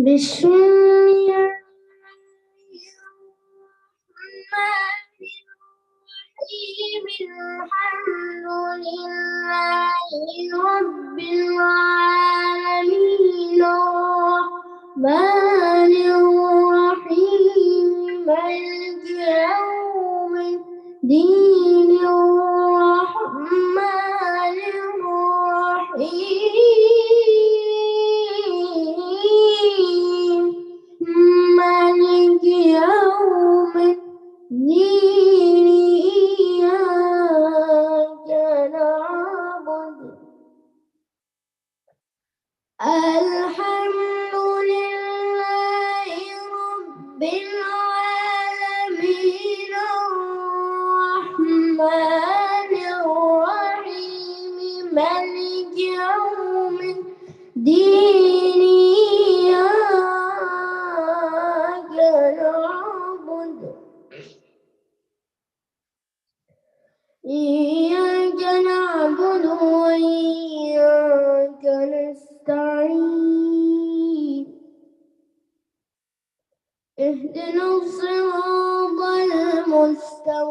بسم الله الرحمن الرحيم. الحمد لله رب العالمين الرحمن الرحيم مالك يوم الدين الرحمن الرحيم مالك يوم الدين إياك نعبد الحمد لله رب العالمين الرحمن الرحيم مالك يوم الدين إياك نعبد وإياك نستعين اهدنا الصراط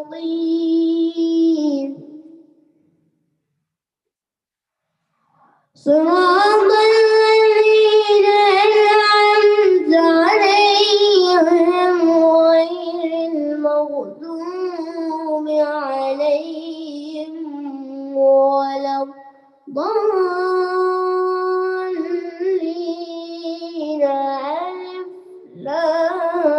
المستقيم صراط الذين أنعمت عليهم غير المغضوب عليهم ولا الضالين ألف لام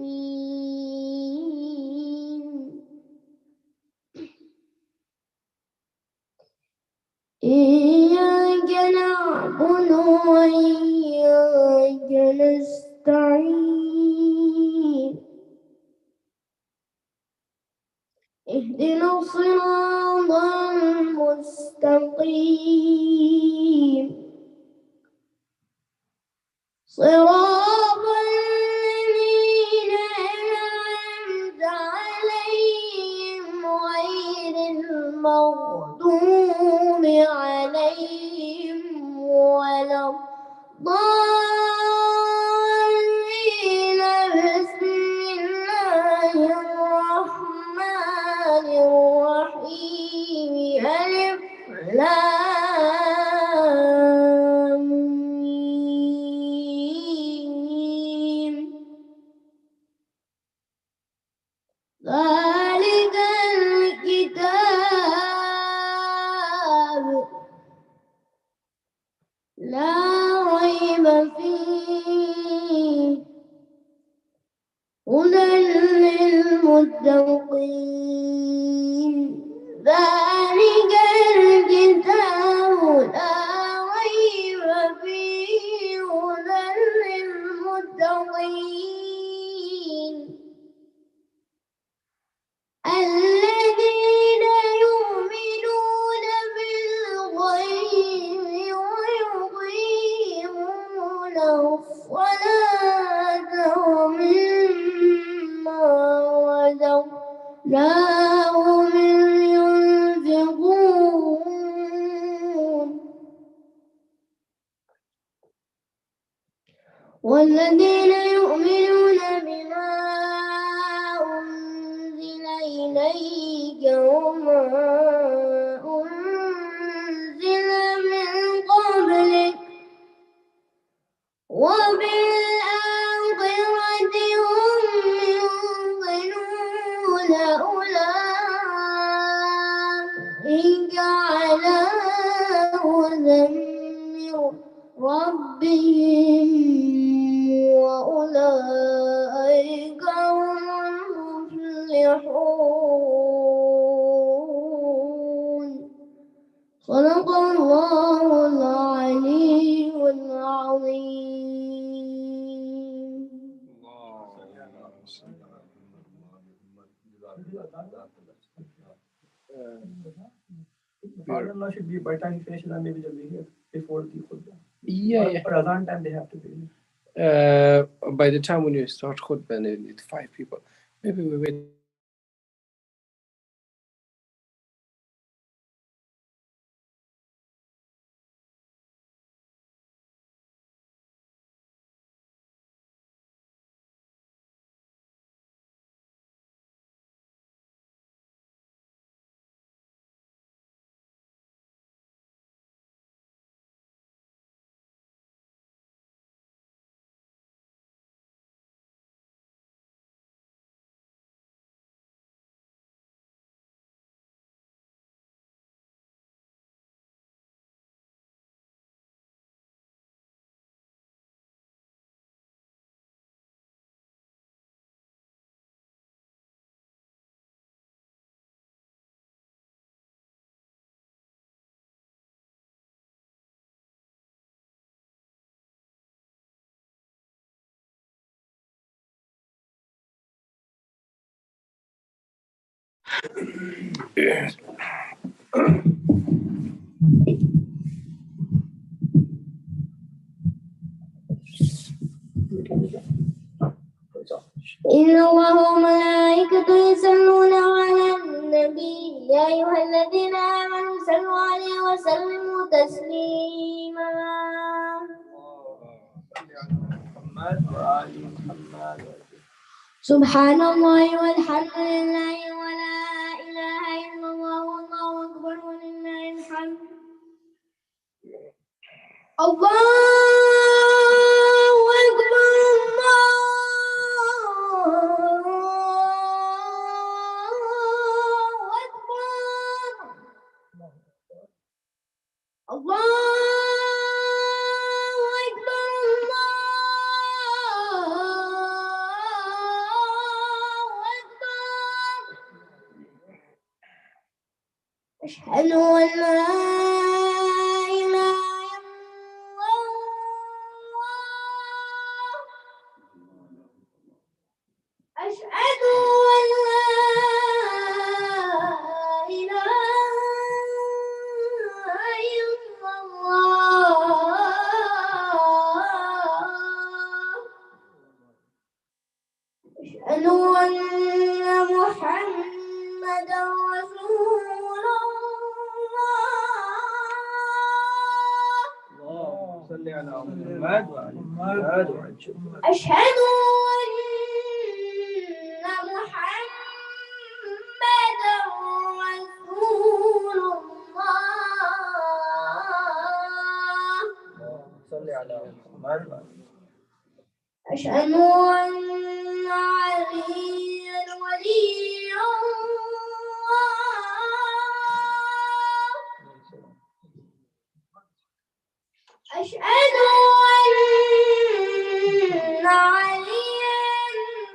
ميم إياك نعبد وإياك نستعين اهدنا الصراط المستقيم صراط الذين أنعمت عليهم غير المغضوب عليهم ولا الضالين بسم الله الرحمن الرحيم ألف لام ميم ذلك الكتاب لا ريب فيه هدى للمتقين ذلك الكتاب لا ريب فيه هدى للمتقين الذين يؤمنون بالغيب ويقيمون الصلاة ومما رزقناهم ينفقون والذين يؤمنون بما أنزل إليك وما أنزل من قبلك وبالآخرة هم يوقنون أولئك على هدى من ربهم وأولئك هم المفلحون صدق الله العلي العظيم. Allah should be by time he finishes and maybe they'll be here before the khutbah. Yeah. For Adhan time they have to be. By the time when you start khutbah, you need 5 people. Maybe we wait. إن الله وملائكته يصلون على النبي يا أيها الذين آمنوا صلوا عليه وسلموا تسليما. سبحان الله والحمد لله ولا إله إلا الله والله أكبر ولله الحمد. الله أكبر الله أكبر الله أكبر الله أكبر. أشهد أن لا إله إلا الله. أشهد أن لا إله إلا الله. أشهد أن محمدا رسول الله. اللهم صل على محمد وعلى محمد وعلى محمد. أشهد أن محمدا رسول الله. اللهم صل على محمد وعلى أشهد أن عليا ولي الله. أشهد أن عليا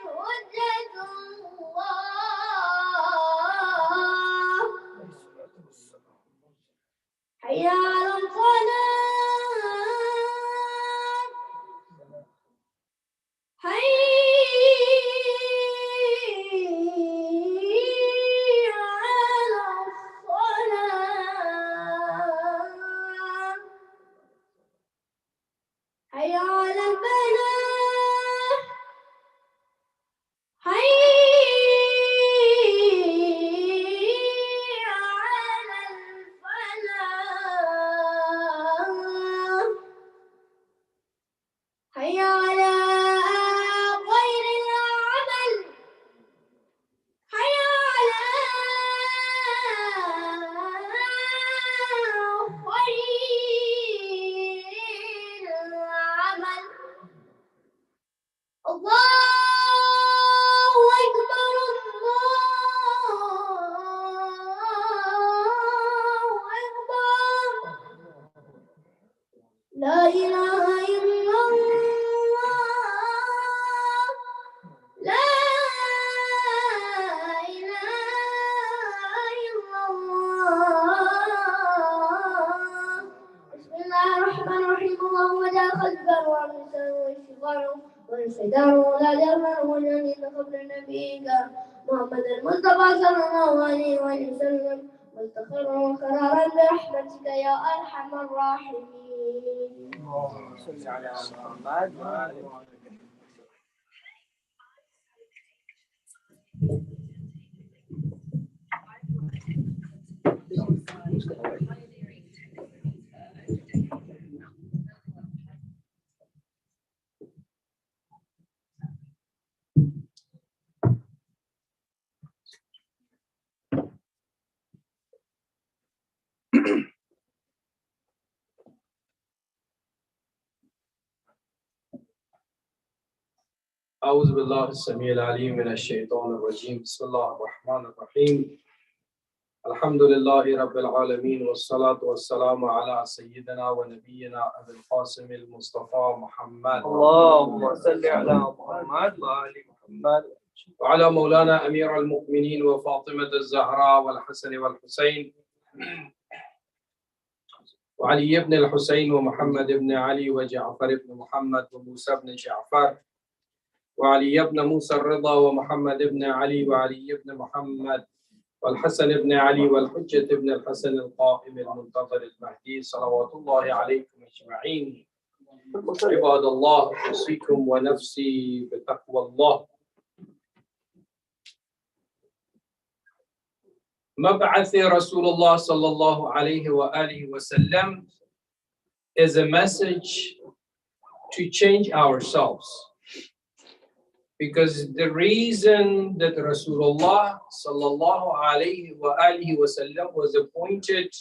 حجة الله. حي على الصلاة. حي على الصلاة. حي على الفلاح. حي على الفلاح. حي على خير العمل. حي على خير العمل. الله أكبر الله أكبر. لا إله إلا الله. لا إله إلا الله. بسم الله الرحمن الرحيم. اللهم لا خلق والمسلم والشفار والشدار ولا جرم والذين قبل نبيك محمد المصطفى صلى الله عليه وسلم مستقرا وقرارا برحمتك يا أرحم الراحمين. اللهم صل على محمد وعلى محمد. أعوذ بالله السميع العليم من الشيطان الرجيم. بسم الله الرحمن الرحيم. الحمد لله رب العالمين والصلاة والسلام على سيدنا ونبينا أبي القاسم المصطفى محمد. اللهم صل على محمد وعلى محمد وعلى مولانا أمير المؤمنين وفاطمة الزهراء والحسن والحسين وعلي بن الحسين ومحمد بن علي وجعفر بن محمد وموسى بن جعفر وعلي بن موسى الرضا ومحمد بن علي وعلي بن محمد والحسن بن علي والحجة بن الحسن القائم المنتظر المهدي صلوات الله عليكم أجمعين. عباد الله أوصيكم ونفسي بتقوى الله. مبعث رسول الله صلى الله عليه وآله وسلم is a message to change ourselves. Because the reason that Rasulullah sallallahu alayhi wa alihi wasallam was appointed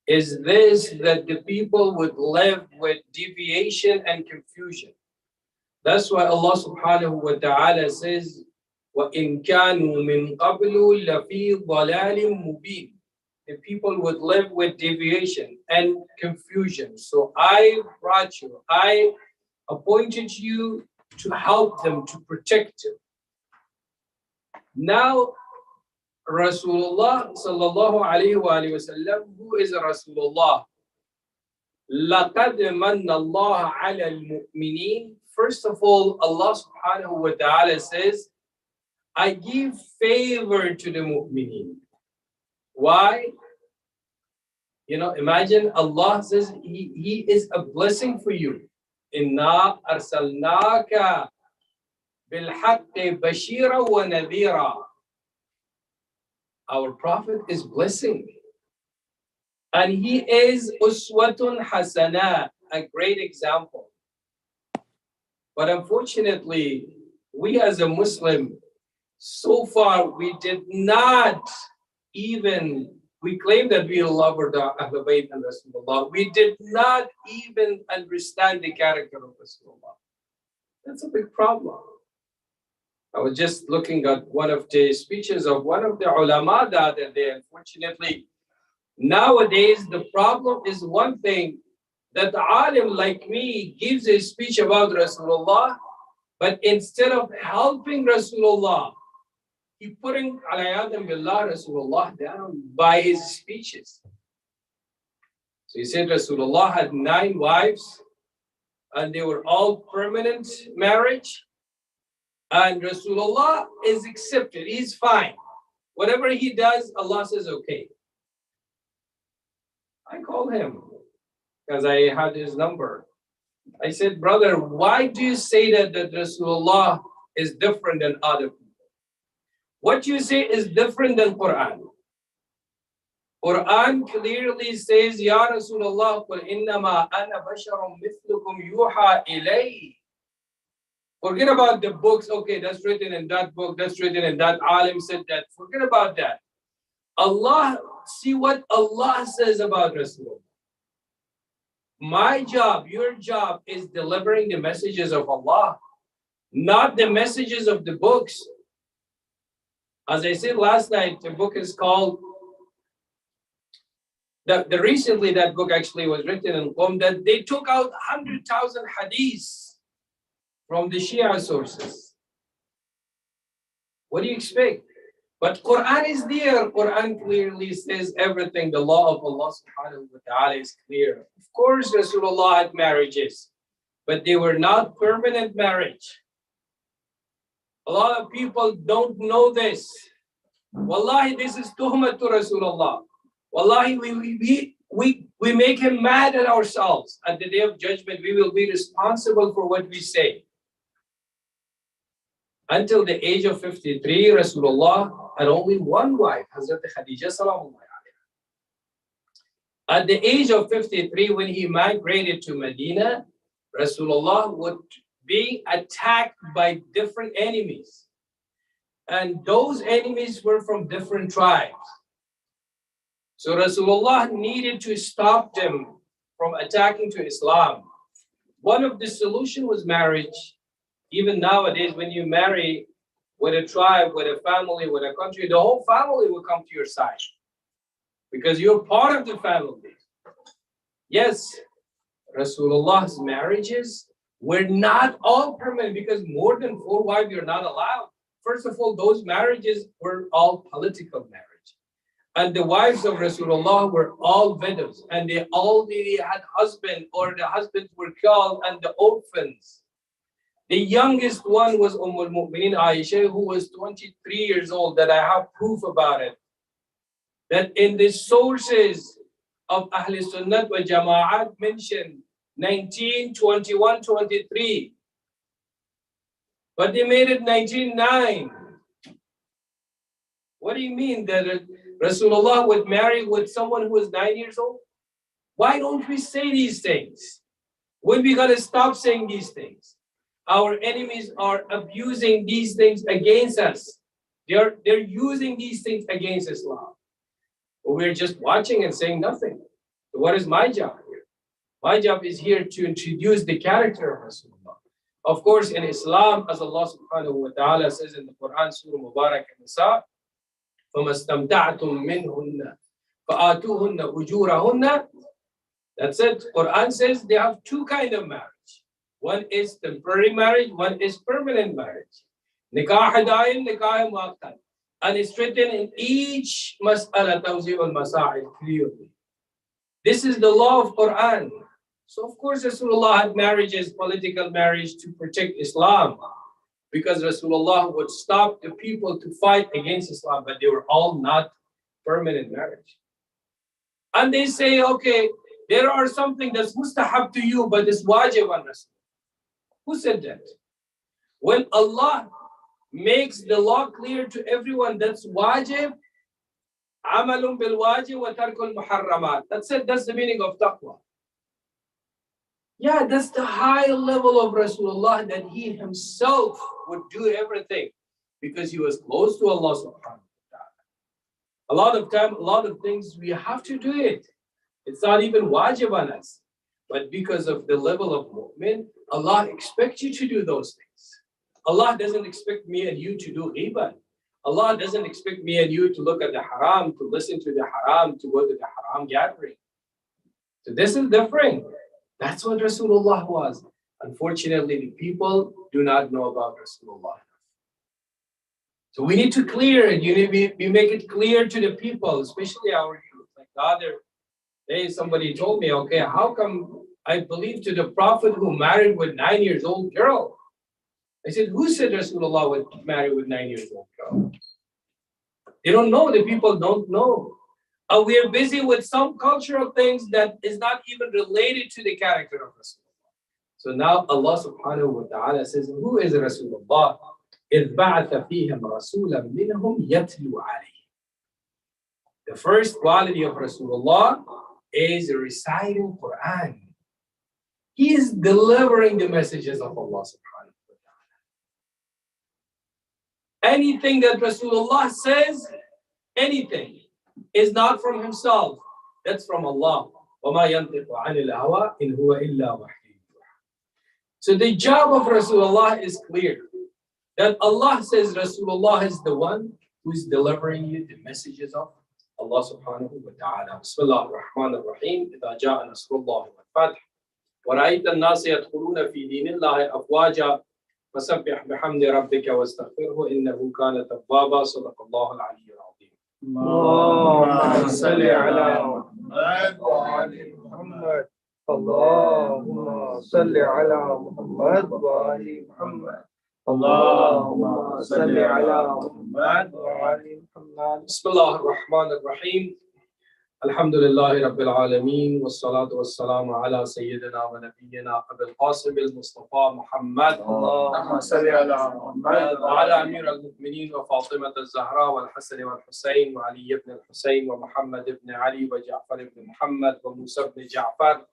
is this, that the people would live with deviation and confusion. That's why Allah subhanahu wa ta'ala says, وَإِن كَانُوا مِن قَبْلُ لَفِي ضَلَالٍ مُبِينٍ. The people would live with deviation and confusion. So I brought you, I appointed you to help them, to protect them. Now, Rasulullah sallallahu alayhi wa sallam, who is Rasulullah? لَقَدْ مَنَّ اللَّهَ عَلَى الْمُؤْمِنِينَ. First of all, Allah subhanahu wa ta'ala says, I give favor to the mu'mineen. Why? You know, imagine Allah says He is a blessing for you. Inna arsalnaka bilhaqqi bashira wa nadhira. Our Prophet is blessing. And he is uswatun hasana, a great example. But unfortunately, we as a Muslim, so far we did not even, we claim that we love the Ahlul Bayt and Rasulullah. We did not even understand the character of Rasulullah. That's a big problem. I was just looking at one of the speeches of one of the ulama the other day. Unfortunately, nowadays the problem is one thing, that the alim like me gives a speech about Rasulullah, but instead of helping Rasulullah, he putting alayadam billah Rasulullah down by his speeches. So he said Rasulullah had 9 wives and they were all permanent marriage. And Rasulullah is accepted, he's fine. Whatever he does, Allah says okay. I called him because I had his number. I said, brother, why do you say that Rasulullah is different than other people? What you say is different than Quran. Quran clearly says, Ya Rasulullah, قُلْ إِنَّمَا أَنَا بَشَرٌ مِثْلُكُمْ يُوحَى إِلَيْهِ. Forget about the books. Okay, that's written in that book, that's written in that alim said that. Forget about that. Allah, see what Allah says about Rasulullah. My job, your job is delivering the messages of Allah, not the messages of the books. As I said last night, the book is called, recently that book actually was written in Qom, that they took out 100,000 hadiths from the Shia sources. What do you expect? But Quran is there. Quran clearly says everything. The law of Allah subhanahu wa ta'ala is clear. Of course, Rasulullah had marriages, but they were not permanent marriage. A lot of people don't know this. Wallahi, this is tuhma to Rasulullah. Wallahi, we make him mad at ourselves. At the day of judgment, we will be responsible for what we say. Until the age of 53, Rasulullah had only one wife, Hazrat Khadija sallallahu alayhi. At the age of 53, when he migrated to Medina, Rasulullah would be attacked by different enemies. And those enemies were from different tribes. So Rasulullah needed to stop them from attacking to Islam. One of the solutions was marriage. Even nowadays, when you marry with a tribe, with a family, with a country, the whole family will come to your side because you're part of the family. Yes, Rasulullah's marriages were not all permanent because more than 4 wives you're not allowed. First of all, those marriages were all political marriage. And the wives of Rasulullah were all widows and they already had husbands or the husbands were killed and the orphans. The youngest one was al-Mu'mineen Aisha, who was 23 years old, that I have proof about it. That in the sources of Ahl Sunnat wa Jama'at mentioned 19, 21, 23. But they made it 19:9. What do you mean that Rasulullah would marry with someone who was 9 years old? Why don't we say these things? When we gotta stop saying these things? Our enemies are abusing these things against us. They're using these things against Islam. But we're just watching and saying nothing. So what is my job here? My job is here to introduce the character of Rasulullah. Of course, in Islam, as Allah subhanahu wa ta'ala says in the Quran, Surah Mubarak an-Nisa, فَمَا اسْتَمْتَعْتُم مِّنْهُنَّ فَآتُوهُنَّ أُجُورَهُنَّ. That's it. Quran says they have two kinds of marriage. One is temporary marriage, one is permanent marriage. Nikah daim, nikah muakkad. And it's written in each mas'ala tawzi' al-masa'il clearly. This is the law of Quran. So of course Rasulullah had marriages, political marriage to protect Islam. Because Rasulullah would stop the people to fight against Islam, but they were all not permanent marriage. And they say, okay, there are something that's mustahab to you, but it's wajib on Rasul. Who said that? When Allah makes the law clear to everyone, that's wajib, amalun bil wajib wa tarkul muharramat. That's it, that's the meaning of taqwa. Yeah, that's the high level of Rasulullah, that he himself would do everything because he was close to Allah subhanahu wa ta'ala. A lot of time, a lot of things, we have to do it. It's not even wajib on us. But because of the level of mu'min, Allah expects you to do those things. Allah doesn't expect me and you to do ghibah. Allah doesn't expect me and you to look at the haram, to listen to the haram, to go to the haram gathering. So this is different. That's what Rasulullah was. Unfortunately, the people do not know about Rasulullah. So we need to clear it. We make it clear to the people, especially our youth. Like the other day, somebody told me, okay, how come I believe to the Prophet who married with 9 years old girl? I said, who said Rasulullah would marry with 9 years old girl? They don't know. The people don't know. We are busy with some cultural things that is not even related to the character of Rasulullah. So now Allah subhanahu wa ta'ala says, who is Rasulullah? إِذْ بَعَثَ فِيهِمْ رَسُولًا مِّنْهُمْ يَتْلُو عَلَيْهِمْ. The first quality of Rasulullah is reciting Quran. He is delivering the messages of Allah subhanahu wa ta'ala. Anything that Rasulullah says, anything, is not from himself. That's from Allah. وَمَا يَنْطِقُ عَنِ الْهَوَىٰ إِنْ هُوَ إِلَّا وَحْيٌ يُوحَىٰ. So the job of Rasulullah is clear. That Allah says Rasulullah is the one who is delivering you the messages of Allah subhanahu wa ta'ala. Bismillah ar-Rahman ar-Rahim. إِذَا جَاءَ نَصْرُ اللَّهِ وَالْفَتْحُ وَرَأَيْتَ النَّاسَ يَدْخُلُونَ فِي دِينِ اللَّهِ أَفْوَاجًا فَسَبِّحْ بِحَمْدِ رَبِّكَ وَاسْتَغْفِرْهُ إِنَّهُ كَانَ تَوَّابًا. صدق الله العلي العظيم. اللهم صل على محمد وعلى محمد. اللهم صل على محمد وعلى محمد. اللهم صل على محمد وعلى محمد. بسم الله الرحمن الرحيم. الحمد لله رب العالمين والصلاة والسلام على سيدنا ونبينا أبي القاسم المصطفى محمد. اللهم صل على محمد وعلى أمير المؤمنين وفاطمة الزهراء والحسن والحسين وعلي بن الحسين ومحمد بن علي وجعفر بن محمد وموسى بن جعفر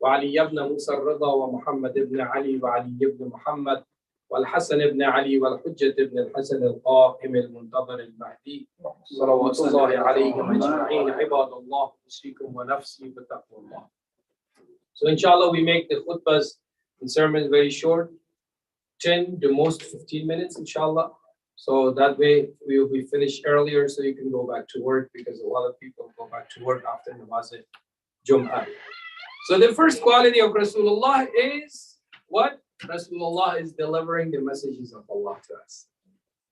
وعلي بن موسى الرضا ومحمد بن علي وعلي بن محمد والحسن بن علي والحجة بن الحسن القائم المنتظر المهدي صلوات الله عليهم أجمعين. عباد الله أوصيكم ونفسي بتقوى الله. So inshallah we make the khutbahs and sermons very short, 10 the most 15 minutes inshallah. So that way we will be finished earlier so you can go back to work, because a lot of people go back to work after Namaz Jumma. So the first quality of Rasulullah is what? Rasulullah is delivering the messages of Allah to us.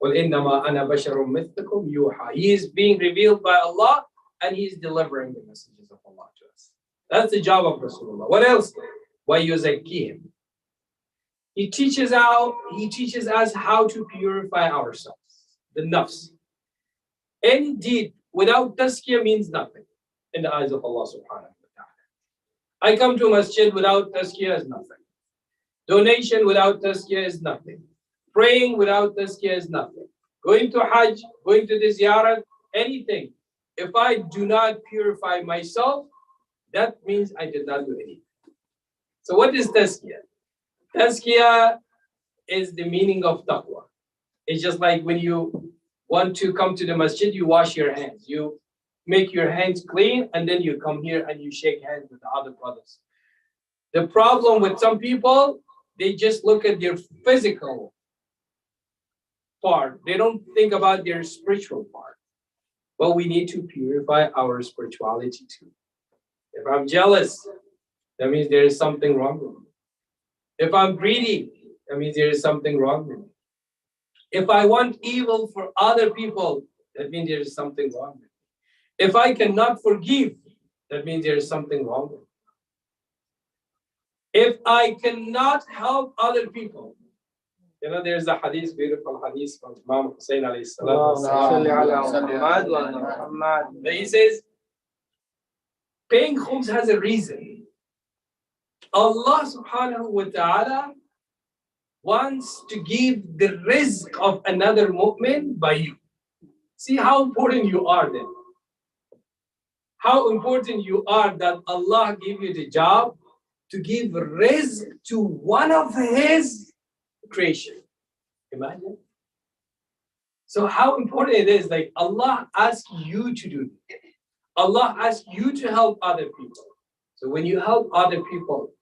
قُلْ إِنَّمَا أَنَا بَشَرٌ مِثْلُكُمْ يُوحَىٰ. He is being revealed by Allah and he is delivering the messages of Allah to us. That's the job of Rasulullah. What else? وَيُزَكِّيهِمْ. He teaches us how to purify ourselves, the nafs. Any deed without tazkiyah means nothing in the eyes of Allah subhanahu wa ta'ala. I come to masjid without tazkiyah is nothing. Donation without tazkiyah is nothing. Praying without tazkiyah is nothing. Going to Hajj, going to the ziyarat, anything. If I do not purify myself, that means I did not do anything. So what is tazkiyah? Tazkiyah is the meaning of taqwa. It's just like when you want to come to the masjid, you wash your hands. You make your hands clean, and then you come here and you shake hands with the other brothers. The problem with some people, they just look at their physical part. They don't think about their spiritual part. But we need to purify our spirituality too. If I'm jealous, that means there is something wrong with me. If I'm greedy, that means there is something wrong with me. If I want evil for other people, that means there is something wrong with me. If I cannot forgive, that means there is something wrong with me. If I cannot help other people, you know, there's a hadith, beautiful hadith from Imam Hussein alayhi salam. He says, paying khums has a reason. Allah subhanahu wa ta'ala wants to give the rizq of another mu'min by you. See how important you are then. How important you are that Allah give you the job to give rizq to one of His creation. Imagine. So how important it is, like Allah asks you to do it. Allah asks you to help other people. So when you help other people,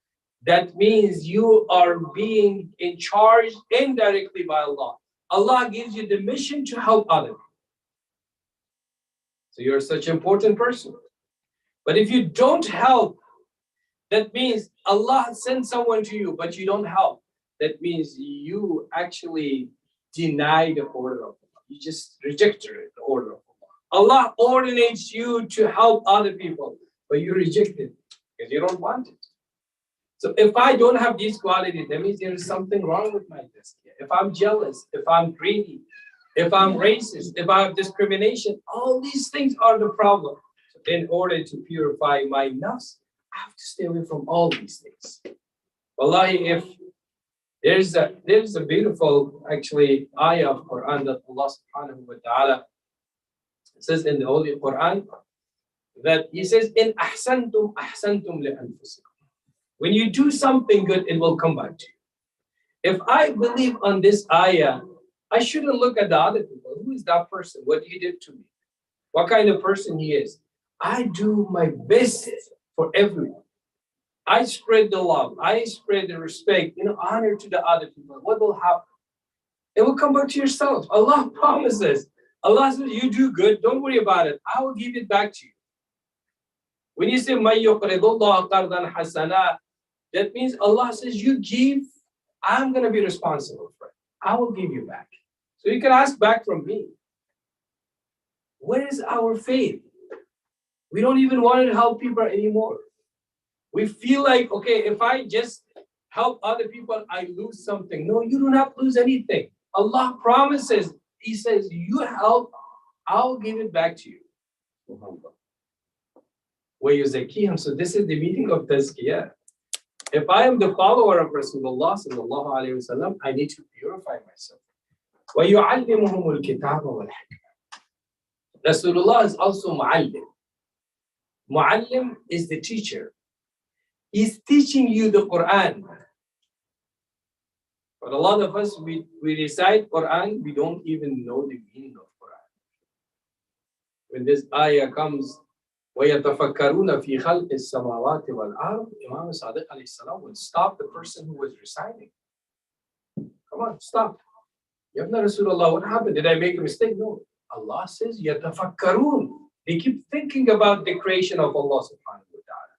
that means you are being in charge indirectly by Allah. Allah gives you the mission to help other people. So you're such an important person. But if you don't help, that means Allah sends someone to you, but you don't help. That means you actually deny the order of Allah. You just rejected the order of Allah. Allah ordinates you to help other people, but you reject it because you don't want it. So if I don't have these qualities, that means there is something wrong with my tazkiyah. If I'm jealous, if I'm greedy, if I'm racist, if I have discrimination, all these things are the problem. In order to purify my nafs, I have to stay away from all these things. Wallahi, if there's a beautiful actually ayah of Quran that Allah subhanahu wa ta'ala says in the Holy Quran that He says, in ahsantum ahsantum li anfusikum. When you do something good, it will come back to you. If I believe on this ayah, I shouldn't look at the other people. Who is that person? What he did to me? What kind of person he is? I do my best for everyone. I spread the love. I spread the respect, honor to the other people. What will happen? It will come back to yourself. Allah promises. Allah says, you do good. Don't worry about it. I will give it back to you. When you say, مَن يُقْرِضُ اللَّهَ قَرْضًا حَسَنًا, that means Allah says, you give, I'm going to be responsible for it. I will give you back. So you can ask back from me. Where is our faith? We don't even want to help people anymore. We feel like, okay, if I just help other people, I lose something. No, you do not lose anything. Allah promises. He says, you help, I'll give it back to you. So this is the meaning of tazkiyah. If I am the follower of Rasulullah sallallahu alayhi wa sallam, I need to purify myself. وَيُعَلِّمُهُمُ الْكِتَابَ وَالْحِكْمَةِ. Rasulullah is also mu'allim. Mu'allim is the teacher. He's teaching you the Quran. But a lot of us, we recite Quran, we don't even know the meaning of Quran. When this ayah comes, وَيَتَفَكَّرُونَ فِي خَلْقِ السَّمَاوَاتِ وَالْأَرْضِ, Imam Sadiq alayhi salam would stop the person who was reciting. Come on, stop. Yabna Rasulullah, what happened? Did I make a mistake? No. Allah says, يَتَفَكَّرُونَ. They keep thinking about the creation of Allah subhanahu wa ta'ala.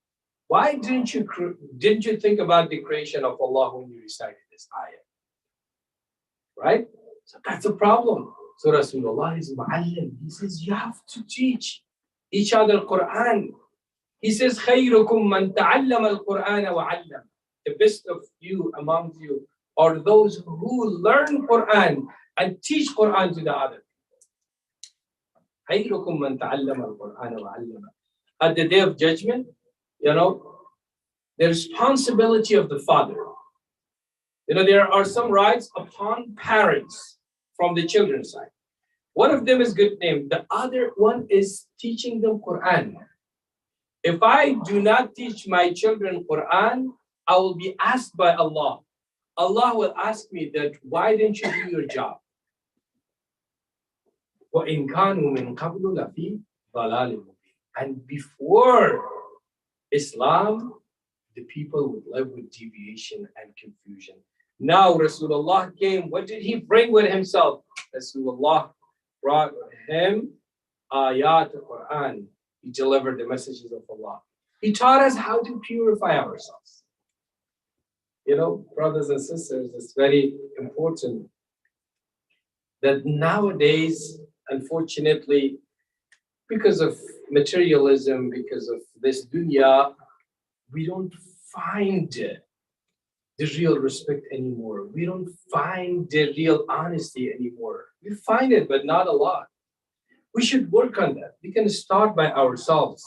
Why didn't you think about the creation of Allah when you recited this ayah? Right? So that's a problem. So Rasulullah is mu'allim. He says, you have to teach each other Quran. He says, خَيْرُكُمْ مَنْ تَعَلَّمَ الْقُرْآنَ وَعَلَّمَ. The best of you among you are those who learn Quran and teach Quran to the other. خيركم من تعلم القرآن وعلمه. At the day of judgment, the responsibility of the father. There are some rights upon parents from the children's side. One of them is good name. The other one is teaching them Quran. If I do not teach my children Quran, I will be asked by Allah. Allah will ask me that, why didn't you do your job? وَإِن كَانُوا مِن قَبْلُ لَفِي ضَلَالٍ مُبِينٍ. And before Islam, the people would live with deviation and confusion. Now Rasulullah came. What did he bring with himself? Rasulullah brought him ayat al-Quran. He delivered the messages of Allah. He taught us how to purify ourselves. Brothers and sisters, it's very important that nowadays, unfortunately, because of materialism, because of this dunya, we don't find the real respect anymore. We don't find the real honesty anymore. We find it, but not a lot. We should work on that. We can start by ourselves.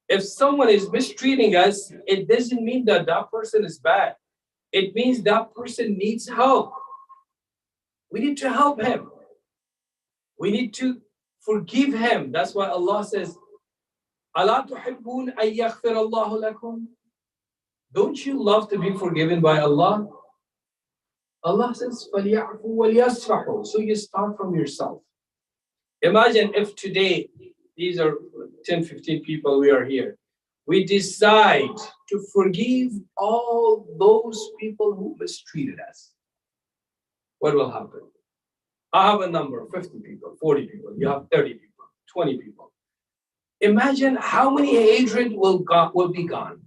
If someone is mistreating us, it doesn't mean that that person is bad. It means that person needs help. We need to help him. We need to forgive him. That's why Allah says, أَلَا تُحِبُّونَ أَن يَغْفِرَ اللَّهُ لَكُمْ? Don't you love to be forgiven by Allah? Allah says, فَلْيَعْفُوا وَلْيَصْفَحُوا. So you start from yourself. Imagine if today, these are 10, 15 people we are here, we decide to forgive all those people who mistreated us. What will happen? I have a number, 50 people, 40 people, you have 30 people, 20 people. Imagine how many hatred will be gone.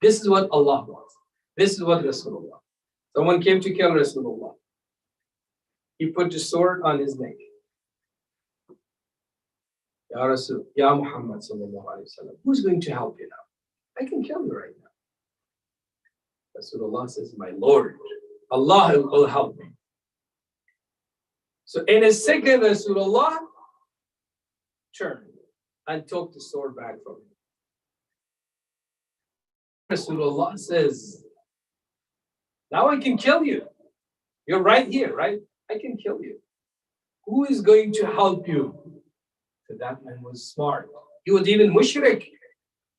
This is what Allah wants. This is what Rasulullah. Someone came to kill Rasulullah. He put the sword on his neck. Ya Rasul, Ya Muhammad sallallahu alayhi wa sallam, who's going to help you now? I can kill you right now. Rasulullah says, my Lord, Allah will help me. So in a second, Rasulullah turned and took the sword back from him. Rasulullah says, now I can kill you. You're right here, right? I can kill you. Who is going to help you? So that man was smart. He was even mushrik.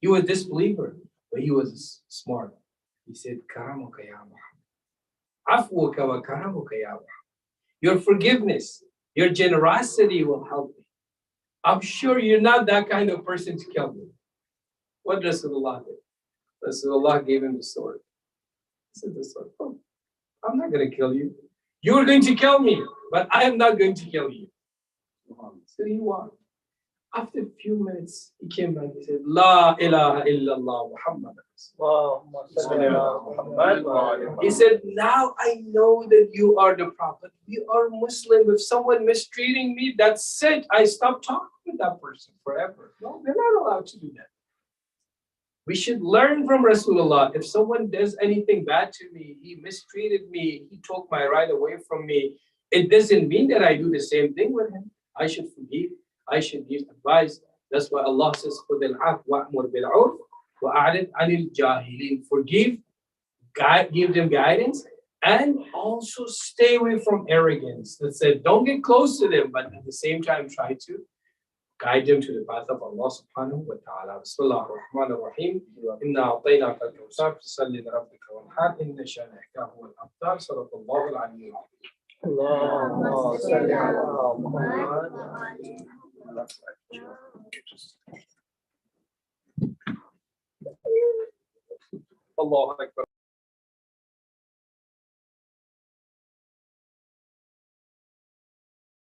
He was disbeliever, but he was smart. He said, Karamuka ya Muhammad. Afwuka wa karamuka ya Muhammad. Your forgiveness, your generosity will help me. I'm sure you're not that kind of person to kill me. What does Rasulullah do? Rasulullah gave him the sword. He said, the sword, oh, I'm not going to kill you. You're going to kill me, but I am not going to kill you. So he walked. After a few minutes, he came back and said, La ilaha illallah Muhammad. He said, now I know that you are the prophet. You are Muslim. If someone mistreating me, that's it. I stop talking with that person forever. No, they're not allowed to do that. We should learn from Rasulullah. If someone does anything bad to me, he mistreated me, he took my right away from me, it doesn't mean that I do the same thing with him. I should forgive. I should give advice. That's why Allah says, forgive, give them guidance, and also stay away from arrogance. That said, don't get close to them, but at the same time try to guide them to the path of Allah subhanahu wa ta'ala. Bismillah ar-Rahman ar-Rahim. Inna a'tainaka al-kawthar, fasalli li rabbika wanhar, inna shani'aka huwa al-abtar. Sadaqallahu al-aliyyul azim. Allahumma salli ala Muhammad. Allah Akbar.